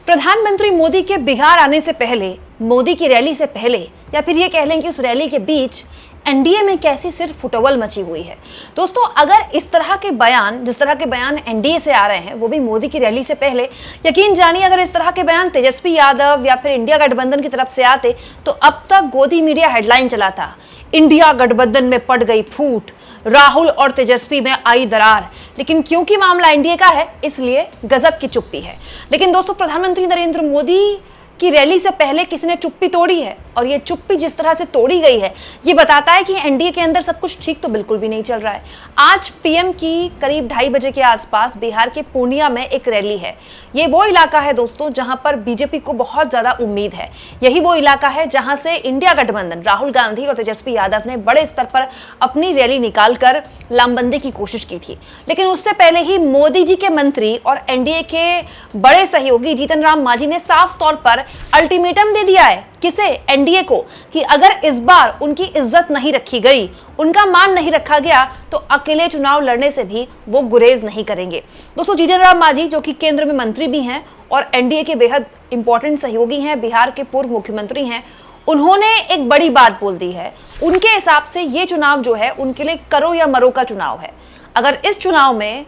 प्रधानमंत्री मोदी के बिहार आने से पहले, मोदी की रैली से पहले, या फिर ये कह लें कि उस रैली के बीच एनडीए में कैसी सिर्फ फुटबॉल मची हुई है। दोस्तों, अगर इस तरह के बयान, जिस तरह के बयान एनडीए से आ रहे हैं, वो भी मोदी की रैली से पहले, यकीन जानिए अगर इस तरह के बयान तेजस्वी यादव या फिर इंडिया गठबंधन की तरफ से आते तो अब तक गोदी मीडिया हेडलाइन चलाता, इंडिया गठबंधन में पड़ गई फूट, राहुल और तेजस्वी में आई दरार। लेकिन क्योंकि मामला एनडीए का है इसलिए गजब की चुप्पी है। लेकिन दोस्तों, प्रधानमंत्री नरेंद्र मोदी की रैली से पहले किसी ने चुप्पी तोड़ी है, और ये चुप्पी जिस तरह से तोड़ी गई है ये बताता है कि एनडीए के अंदर सब कुछ ठीक तो बिल्कुल भी नहीं चल रहा है। आज पीएम की करीब 2:30 बजे के आसपास बिहार के पूर्णिया में एक रैली है। ये वो इलाका है दोस्तों जहां पर बीजेपी को बहुत ज्यादा उम्मीद है। यही वो इलाका है जहां से इंडिया गठबंधन, राहुल गांधी और तेजस्वी यादव ने बड़े स्तर पर अपनी रैली निकालकर लामबंदी की कोशिश की थी। लेकिन उससे पहले ही मोदी जी के मंत्री और एनडीए के बड़े सहयोगी जीतन राम मांझी ने साफ तौर पर अल्टीमेटम दे दिया है। किसे? एनडीए को, कि अगर इस बार उनकी इज्जत नहीं रखी गई, उनका मान नहीं रखा गया, तो अकेले चुनाव लड़ने से भी वो गुरेज नहीं करेंगे। दोस्तों, जीतन राम मांझी जो कि केंद्र में मंत्री भी हैं और एनडीए के बेहद इंपॉर्टेंट सहयोगी हैं, बिहार के पूर्व मुख्यमंत्री हैं, उन्होंने एक बड़ी बात बोल दी है। उनके हिसाब से ये चुनाव जो है उनके लिए करो या मरो का चुनाव है। अगर इस चुनाव में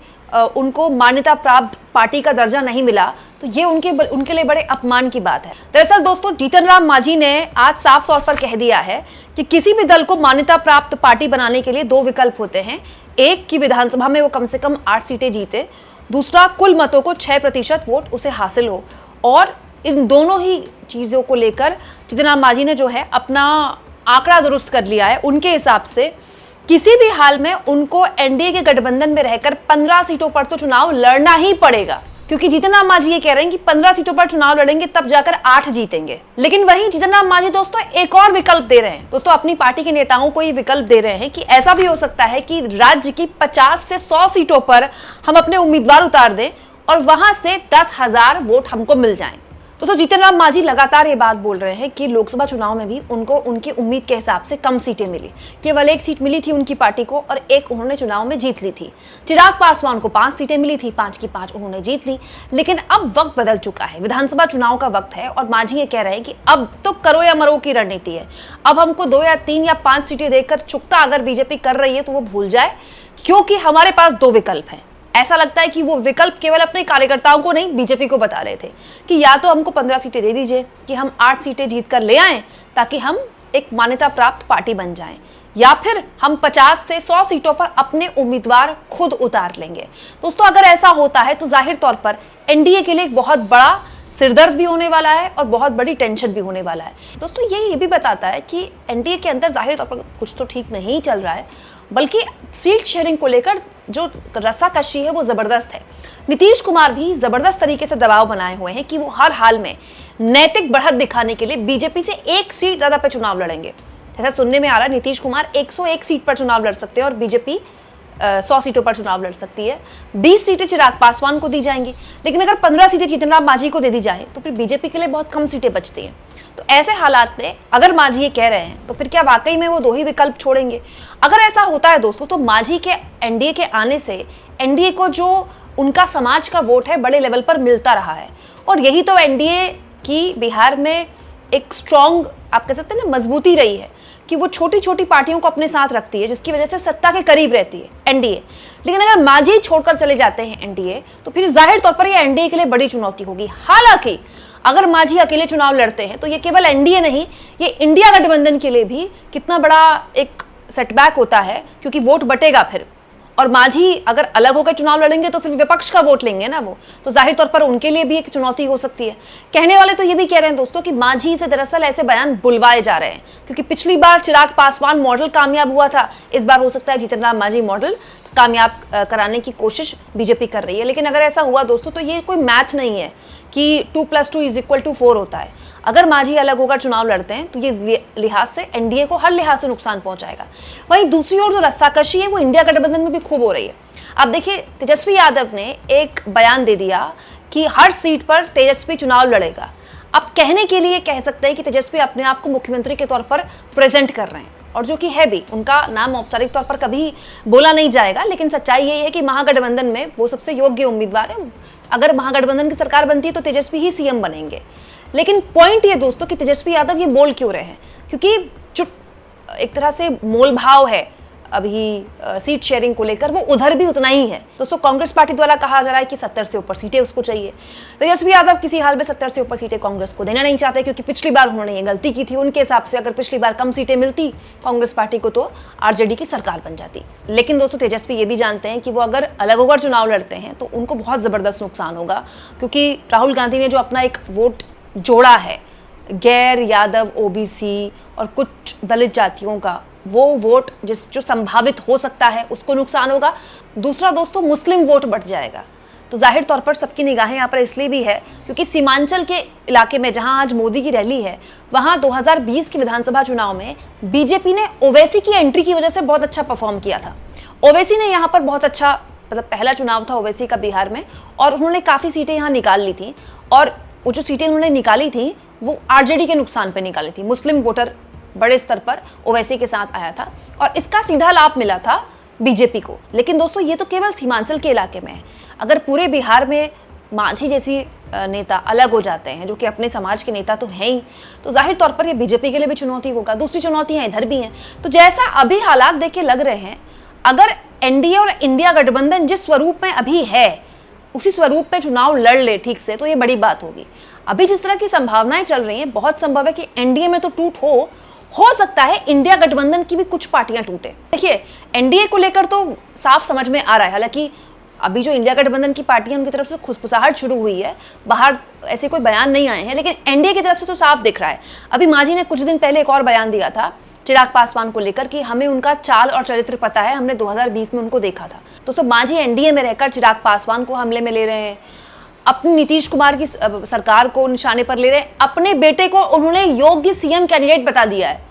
उनको मान्यता प्राप्त पार्टी का दर्जा नहीं मिला तो ये उनके लिए बड़े अपमान की बात है। दरअसल दोस्तों, जीतन राम मांझी ने आज साफ तौर पर कह दिया है कि किसी भी दल को मान्यता प्राप्त पार्टी बनाने के लिए दो विकल्प होते हैं। एक, कि विधानसभा में वो कम से कम 8 सीटें जीते, दूसरा कुल मतों को 6% वोट उसे हासिल हो। और इन दोनों ही चीजों को लेकर जीतन राम मांझी ने जो है अपना आंकड़ा दुरुस्त कर लिया है। उनके हिसाब से किसी भी हाल में उनको एनडीए के गठबंधन में रहकर 15 सीटों पर तो चुनाव लड़ना ही पड़ेगा, क्योंकि जीतन राम मांझी ये कह रहे हैं कि 15 सीटों पर चुनाव लड़ेंगे तब जाकर 8 जीतेंगे। लेकिन वहीं जीतन राम मांझी दोस्तों एक और विकल्प दे रहे हैं। दोस्तों, अपनी पार्टी के नेताओं को ये विकल्प दे रहे हैं कि ऐसा भी हो सकता है कि राज्य की 50 से 100 सीटों पर हम अपने उम्मीदवार उतार दें और वहां से 10,000 वोट हमको मिल जाएं। दोस्तों, जीतन राम मांझी लगातार ये बात बोल रहे हैं कि लोकसभा चुनाव में भी उनको उनकी उम्मीद के हिसाब से कम सीटें मिली। केवल 1 सीट मिली थी उनकी पार्टी को और 1 उन्होंने चुनाव में जीत ली थी। चिराग पासवान को 5 सीटें मिली थी, 5 की 5 उन्होंने जीत ली। लेकिन अब वक्त बदल चुका है, विधानसभा चुनाव का वक्त है और मांझी ये कह रहे हैं कि अब तो करो या मरो की रणनीति है। अब हमको 2 या 3 या 5 सीटें देकर चुकता अगर बीजेपी कर रही है तो वो भूल जाए, क्योंकि हमारे पास 2 विकल्प हैं। ऐसा लगता है कि वो विकल्प केवल अपने कार्यकर्ताओं को नहीं, बीजेपी को बता रहे थे कि या तो हमको 15 सीटें दे दीजिए कि हम 8 सीटें जीत कर ले आएं ताकि हम एक मान्यता प्राप्त पार्टी बन जाएं, या फिर हम 50 से 100 सीटों पर अपने उम्मीदवार खुद उतार लेंगे। दोस्तों, अगर ऐसा होता है तो जाहिर तौर पर एनडीए के लिए एक बहुत बड़ा सिरदर्द भी होने वाला है और बहुत बड़ी टेंशन भी होने वाला है। दोस्तों, ये भी बताता है कि एनडीए के अंदर जाहिर तौर पर कुछ तो ठीक नहीं चल रहा है, बल्कि सीट शेयरिंग को लेकर जो रस्साकशी है वो जबरदस्त है। नीतीश कुमार भी जबरदस्त तरीके से दबाव बनाए हुए हैं कि वो हर हाल में नैतिक बढ़त दिखाने के लिए बीजेपी से 1 सीट ज्यादा पे चुनाव लड़ेंगे। ऐसा सुनने में आ रहा है नीतीश कुमार 101 सीट पर चुनाव लड़ सकते हैं और बीजेपी 100 सीटों पर चुनाव लड़ सकती है। 20 सीटें चिराग पासवान को दी जाएंगी, लेकिन अगर 15 सीटें जीतन राम मांझी को दे दी जाए तो फिर बीजेपी के लिए बहुत कम सीटें बचती हैं। तो ऐसे हालात में अगर मांझी ये कह रहे हैं तो फिर क्या वाकई में वो 2 ही विकल्प छोड़ेंगे? अगर ऐसा होता है दोस्तों तो मांझी के एनडीए के आने से एनडीए को जो उनका समाज का वोट है बड़े लेवल पर मिलता रहा है, और यही तो एनडीए की बिहार में एक स्ट्रॉन्ग, आप कह सकते हैं ना, मजबूती रही है कि वो छोटी छोटी पार्टियों को अपने साथ रखती है, जिसकी वजह से सत्ता के करीब रहती है एनडीए। लेकिन अगर मांझी छोड़कर चले जाते हैं एनडीए तो फिर जाहिर तौर पर ये एनडीए के लिए बड़ी चुनौती होगी। हालांकि अगर मांझी अकेले चुनाव लड़ते हैं तो ये केवल एनडीए नहीं, ये इंडिया गठबंधन के लिए भी कितना बड़ा एक सेटबैक होता है, क्योंकि वोट बटेगा फिर। और मांझी अगर अलग होकर चुनाव लड़ेंगे तो फिर विपक्ष का वोट लेंगे ना वो, तो जाहिर तौर पर उनके लिए भी एक चुनौती हो सकती है। कहने वाले तो ये भी कह रहे हैं दोस्तों कि मांझी से दरअसल ऐसे बयान बुलवाए जा रहे हैं, क्योंकि पिछली बार चिराग पासवान मॉडल कामयाब हुआ था, इस बार हो सकता है जीतन राम मांझी मॉडल कामयाब कराने की कोशिश बीजेपी कर रही है। लेकिन अगर ऐसा हुआ दोस्तों तो ये कोई मैथ नहीं है कि 2+2=4 होता है। अगर मांझी अलग होकर चुनाव लड़ते हैं तो ये लिहाज से एनडीए को हर लिहाज से नुकसान पहुंचाएगा। वहीं दूसरी ओर जो रस्साकशी है वो इंडिया गठबंधन में भी खूब हो रही है। अब देखिए, तेजस्वी यादव ने एक बयान दे दिया कि हर सीट पर तेजस्वी चुनाव लड़ेगा। अब कहने के लिए कह सकते हैं कि तेजस्वी अपने आप को मुख्यमंत्री के तौर पर प्रेजेंट कर रहे हैं, और जो कि है भी, उनका नाम औपचारिक तौर पर कभी बोला नहीं जाएगा, लेकिन सच्चाई यही है कि महागठबंधन में वो सबसे योग्य उम्मीदवार है। अगर महागठबंधन की सरकार बनती है तो तेजस्वी ही सीएम बनेंगे। लेकिन पॉइंट ये दोस्तों कि तेजस्वी यादव ये बोल क्यों रहे हैं, क्योंकि जो एक तरह से मोल भाव है अभी सीट शेयरिंग को लेकर वो उधर भी उतना ही है। दोस्तों कांग्रेस पार्टी द्वारा कहा जा रहा है कि 70 से ऊपर सीटें उसको चाहिए। तेजस्वी यादव किसी हाल में 70 से ऊपर सीटें कांग्रेस को देना नहीं चाहते, क्योंकि पिछली बार उन्होंने ये गलती की थी। उनके हिसाब से अगर पिछली बार कम सीटें मिलती कांग्रेस पार्टी को तो आरजेडी की सरकार बन जाती। लेकिन दोस्तों तेजस्वी ये भी जानते हैं कि वो अगर अलग होकर चुनाव लड़ते हैं तो उनको बहुत ज़बरदस्त नुकसान होगा, क्योंकि राहुल गांधी ने जो अपना एक वोट जोड़ा है गैर यादव, ओबीसी और कुछ दलित जातियों का, वो वोट जो संभावित हो सकता है उसको नुकसान होगा। दूसरा दोस्तों मुस्लिम वोट बढ़ जाएगा। तो जाहिर तौर पर सबकी निगाहें यहाँ पर इसलिए भी है क्योंकि सीमांचल के इलाके में जहाँ आज मोदी की रैली है, वहाँ 2020 के विधानसभा चुनाव में बीजेपी ने ओवैसी की एंट्री की वजह से बहुत अच्छा परफॉर्म किया था। ओवैसी ने यहाँ पर बहुत अच्छा, मतलब पहला चुनाव था ओवैसी का बिहार में, और उन्होंने काफ़ी सीटें यहाँ निकाल ली थी। और वो जो सीटें उन्होंने निकाली थी वो आरजेडी के नुकसान पर निकाली थी। मुस्लिम वोटर बड़े स्तर पर ओवैसी के साथ आया था और इसका सीधा लाभ मिला था बीजेपी को। लेकिन दोस्तों ये तो केवल सीमांचल के इलाके में है। अगर पूरे बिहार में मांझी जैसी नेता अलग हो जाते हैं, जो कि अपने समाज के नेता तो हैं ही, तो जाहिर तौर पर ये बीजेपी के लिए भी चुनौती होगा। दूसरी चुनौतियां इधर भी हैं। तो जैसा अभी हालात देख के लग रहे हैं, अगर एनडीए और इंडिया गठबंधन जिस स्वरूप में अभी है उसी स्वरूप पे चुनाव लड़ ले ठीक से, तो ये बड़ी बात होगी। अभी जिस तरह की संभावनाएं चल रही हैं, बहुत संभव है कि एनडीए में तो टूट हो सकता है इंडिया गठबंधन की भी कुछ पार्टियां टूटे। देखिए एनडीए को लेकर तो साफ समझ में आ रहा है, हालांकि अभी जो इंडिया गठबंधन की पार्टियां उनकी तरफ से खुसफुसाहट शुरू हुई है, बाहर ऐसे कोई बयान नहीं आए हैं, लेकिन एनडीए की तरफ से तो साफ दिख रहा है। अभी मांझी ने कुछ दिन पहले एक और बयान दिया था चिराग पासवान को लेकर कि हमें उनका चाल और चरित्र पता है, हमने 2020 में उनको देखा था। दोस्तों मांझी एनडीए में रहकर चिराग पासवान को हमले में ले रहे हैं, अपनी नीतीश कुमार की सरकार को निशाने पर ले रहे हैं, अपने बेटे को उन्होंने योग्य सीएम कैंडिडेट बता दिया है।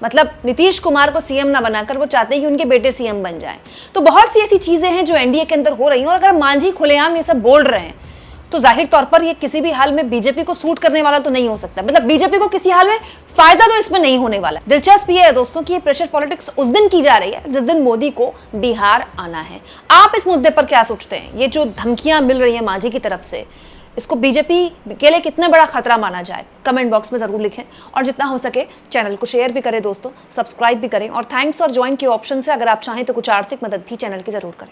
मतलब नीतीश कुमार को सीएम ना बनाकर वो चाहते हैं कि उनके बेटे सीएम बन जाएं। तो बहुत सी ऐसी चीजें हैं जो एनडीए के अंदर हो रही हैं, और अगर मांझी खुलेआम ये सब बोल रहे हैं तो जाहिर तौर पर ये किसी भी हाल में बीजेपी को सूट करने वाला तो नहीं हो सकता। मतलब बीजेपी को किसी हाल में फायदा तो इसमें नहीं होने वाला। दिलचस्प ये है दोस्तों कि ये प्रेशर पॉलिटिक्स उस दिन की जा रही है जिस दिन मोदी को बिहार आना है। आप इस मुद्दे पर क्या सोचते हैं? ये जो धमकियां मिल रही हैं मांझी की तरफ से, इसको बीजेपी के लिए कितना बड़ा खतरा माना जाए? कमेंट बॉक्स में जरूर लिखें, और जितना हो सके चैनल को शेयर भी करें दोस्तों, सब्सक्राइब भी करें, और थैंक्स और ज्वाइन के ऑप्शन से अगर आप चाहें तो कुछ आर्थिक मदद भी चैनल की जरूर करें।